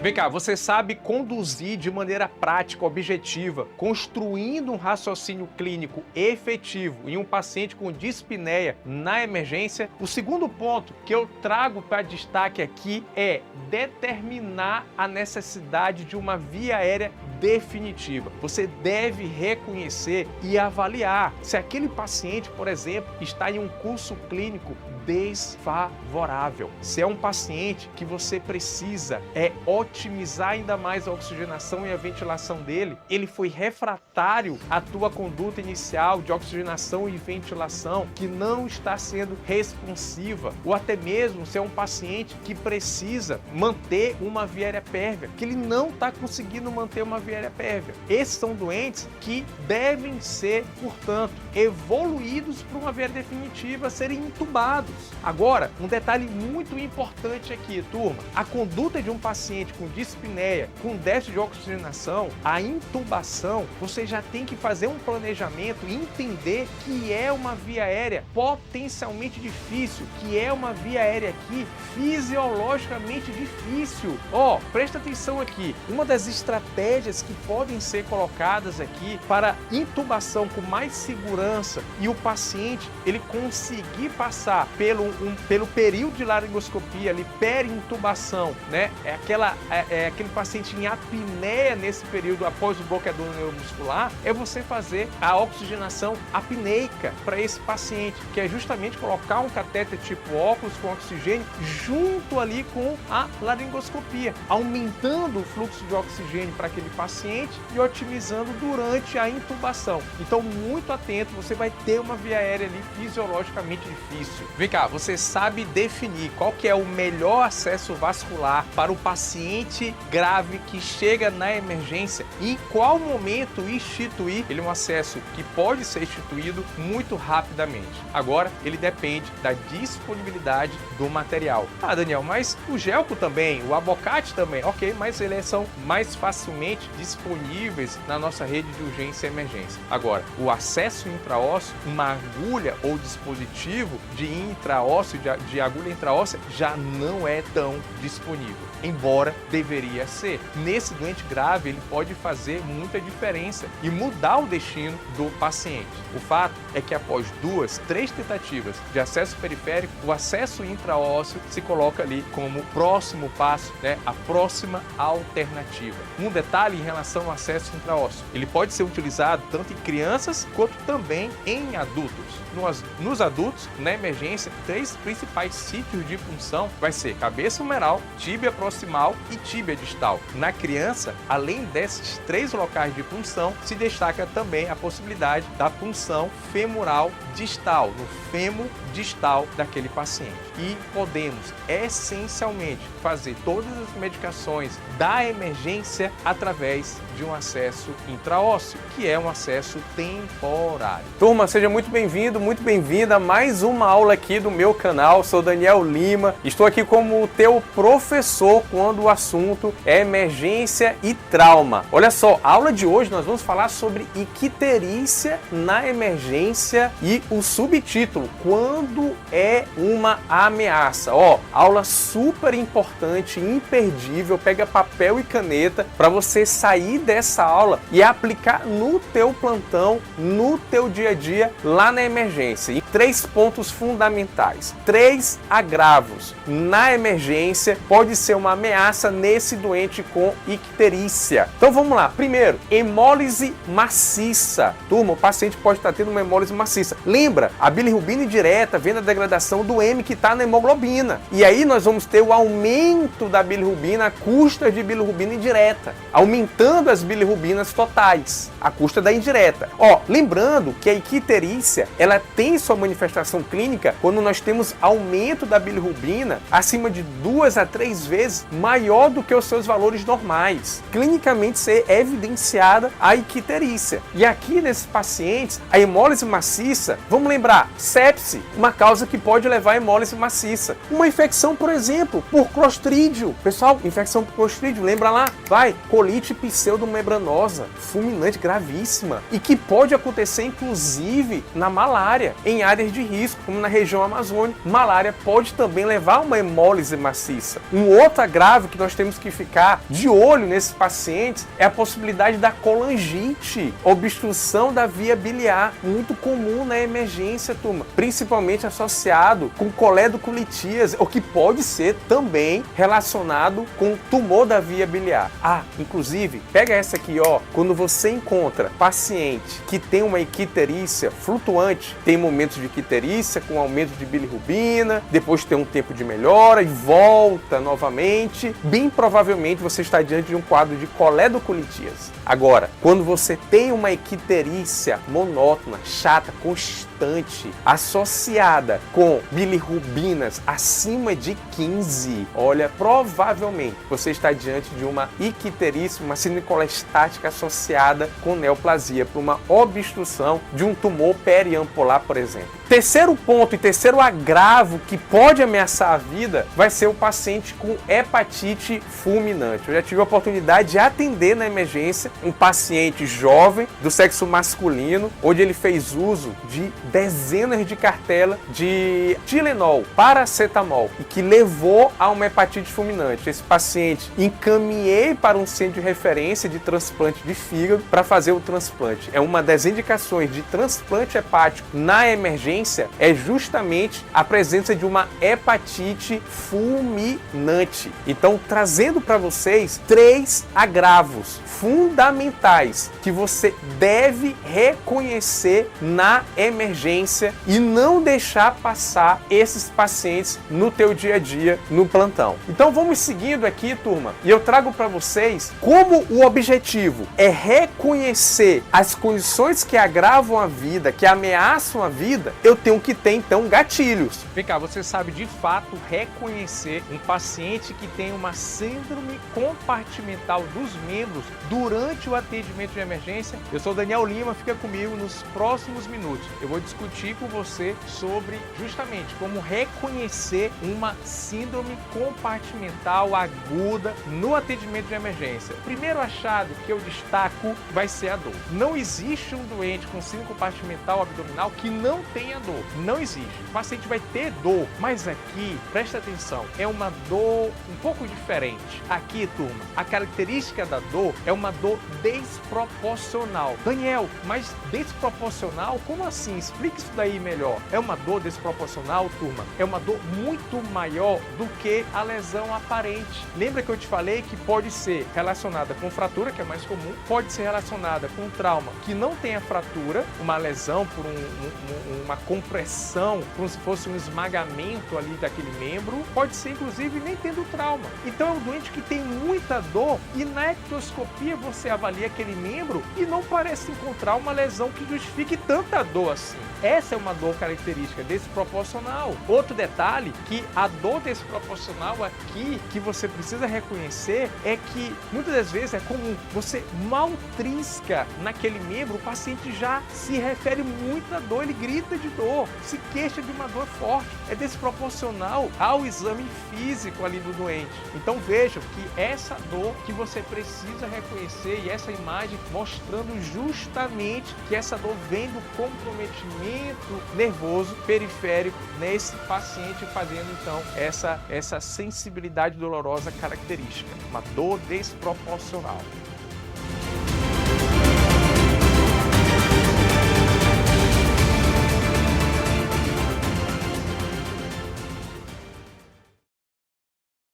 Vem cá, você sabe conduzir de maneira prática, objetiva, construindo um raciocínio clínico efetivo em um paciente com dispneia na emergência? O segundo ponto que eu trago para destaque aqui é determinar a necessidade de uma via aérea definitiva. Você deve reconhecer e avaliar se aquele paciente, por exemplo, está em um curso clínico desfavorável. Se é um paciente que você precisa otimizar ainda mais a oxigenação e a ventilação dele, ele foi refratário à tua conduta inicial de oxigenação e ventilação, que não está sendo responsiva, ou até mesmo se é um paciente que precisa manter uma via aérea pérvia, que ele não está conseguindo manter uma via aérea pérvia. Esses são doentes que devem ser, portanto, evoluídos para uma via definitiva, serem intubados. Agora, um detalhe muito importante aqui, turma, a conduta de um paciente com dispneia, com déficit de oxigenação, a intubação, você já tem que fazer um planejamento e entender que é uma via aérea potencialmente difícil, que é uma via aérea aqui fisiologicamente difícil. Presta atenção aqui, uma das estratégias que podem ser colocadas aqui para intubação com mais segurança e o paciente ele conseguir passar pelo período de laringoscopia ali, peri-intubação, né? Aquele paciente em apneia nesse período após o bloqueador neuromuscular, é você fazer a oxigenação apneica para esse paciente, que é justamente colocar um catéter tipo óculos com oxigênio junto ali com a laringoscopia, aumentando o fluxo de oxigênio para aquele paciente e otimizando durante a intubação. Então, muito atento, você vai ter uma via aérea ali fisiologicamente difícil. Vem cá, você sabe definir qual que é o melhor acesso vascular para o paciente grave que chega na emergência e em qual momento instituir ele, um acesso que pode ser instituído muito rapidamente. Agora, ele depende da disponibilidade do material. Daniel, mas o Gelco também, o Abocate também, ok, mas eles são mais facilmente disponíveis na nossa rede de urgência e emergência. Agora, o acesso intraósseo, uma agulha ou dispositivo de intraósseo, de agulha intraóssea, já não é tão disponível, embora deveria ser. Nesse doente grave, ele pode fazer muita diferença e mudar o destino do paciente. O fato é que após 2, 3 tentativas de acesso periférico, o acesso intraósseo se coloca ali como próximo passo, né, a próxima alternativa. Um detalhe em relação ao acesso intraósseo, ele pode ser utilizado tanto em crianças quanto também em adultos. Nos adultos, na emergência, 3 principais sítios de punção vai ser cabeça humeral, tíbia proximal e tíbia distal. Na criança, além desses 3 locais de punção, se destaca também a possibilidade da punção femoral distal, no fêmur distal daquele paciente. E podemos essencialmente fazer todas as medicações da emergência através de um acesso intraósseo, que é um acesso temporário. Turma, seja muito bem-vindo, muito bem-vinda a mais uma aula aqui do meu canal. Sou Daniel Lima, estou aqui como teu professor quando o assunto é emergência e trauma. Olha só, a aula de hoje nós vamos falar sobre icterícia na emergência e o subtítulo, quando é uma ameaça. Aula super importante, imperdível, pega papel e caneta para você sair dessa aula e aplicar no teu plantão, no teu dia a dia, lá na emergência. E 3 pontos fundamentais, 3 agravos na emergência pode ser uma ameaça nesse doente com icterícia. Então vamos lá. Primeiro, hemólise maciça. Turma, o paciente pode estar tendo uma hemólise maciça. Lembra, a bilirrubina indireta vem da degradação do M que está na hemoglobina. E aí nós vamos ter o aumento da bilirrubina a custa de bilirrubina indireta, aumentando as bilirrubinas totais, à custa da indireta. Lembrando que a icterícia, ela tem sua manifestação clínica quando nós temos aumento da bilirrubina acima de 2 a 3 vezes maior do que os seus valores normais. Clinicamente ser evidenciada a icterícia. E aqui nesses pacientes, a hemólise maciça, vamos lembrar, sepse, uma causa que pode levar a hemólise maciça. Uma infecção, por exemplo, por clostrídio. Pessoal, infecção por clostrídio, lembra lá? Colite pseudomembranosa, fulminante, gravíssima, e que pode acontecer inclusive na malária, em áreas de risco, como na região Amazônia. Malária pode também levar a uma hemólise maciça. Um outro agravo que nós temos que ficar de olho nesses pacientes é a possibilidade da colangite, obstrução da via biliar, muito comum na emergência, turma, principalmente associado com coledocolitíase, o que pode ser também relacionado com tumor da via biliar. Inclusive, pega essa aqui, ó, quando você encontra paciente que tem uma icterícia flutuante, tem momentos de icterícia com aumento de bilirrubina, depois tem um tempo de melhora e volta novamente, bem provavelmente você está diante de um quadro de coledocolitíase. Agora, quando você tem uma icterícia monótona, chata, constante, associada com bilirrubinas acima de 15, olha, provavelmente você está diante de uma icterícia, uma síndrome colestática associada com neoplasia, por uma obstrução de um tumor periampolar, por exemplo. Terceiro ponto e terceiro agravo que pode ameaçar a vida vai ser o paciente com hepatite fulminante. Eu já tive a oportunidade de atender na emergência um paciente jovem do sexo masculino, onde ele fez uso de dezenas de cartelas de Tilenol, paracetamol, e que levou a uma hepatite fulminante. Esse paciente encaminhei para um centro de referência de transplante de fígado para fazer o transplante. É uma das indicações de transplante hepático na emergência, é justamente a presença de uma hepatite fulminante. Então, trazendo para vocês 3 agravos fundamentais que você deve reconhecer na emergência e não deixar passar esses pacientes no teu dia a dia, no plantão. Então vamos seguindo aqui, turma, e eu trago para vocês como o objetivo é reconhecer as condições que agravam a vida, que ameaçam a vida, eu tenho que ter então gatilhos. Vem cá, você sabe de fato reconhecer um paciente que tem uma síndrome compartimental dos membros durante o atendimento de emergência? Eu sou Daniel Lima, fica comigo nos próximos minutos. Eu vou discutir com você sobre justamente como reconhecer uma síndrome compartimental aguda no atendimento de emergência. O primeiro achado que eu destaco vai ser a dor. Não existe um doente com síndrome compartimental abdominal que não tenha dor. Não existe. O paciente vai ter dor, mas aqui, presta atenção, é uma dor um pouco diferente. Aqui, turma, a característica da dor é uma dor desproporcional. Daniel, mas desproporcional? Como assim? Explica isso daí melhor. É uma dor desproporcional, turma? É uma dor muito maior do que a lesão aparente. Lembra que eu te falei que pode ser relacionada com fratura, que é mais comum, pode ser relacionada com trauma que não tem a fratura, uma lesão por uma compressão, como se fosse um esmagamento ali daquele membro, pode ser inclusive nem tendo trauma. Então é um doente que tem muita dor e na ectoscopia você avalia aquele membro e não parece encontrar uma lesão que justifique tanta dor assim. Essa é uma dor característica desproporcional. Outro detalhe, que a dor desproporcional aqui que você precisa reconhecer é que muitas das vezes é comum, você mal trisca naquele membro, o paciente já se refere muito à dor, ele grita de dor, se queixa de uma dor forte, é desproporcional ao exame físico ali do doente. Então vejam que essa dor que você precisa reconhecer e essa imagem mostrando justamente que essa dor vem do comprometimento nervoso periférico nesse paciente, fazendo então essa sensibilidade dolorosa característica, uma dor desproporcional.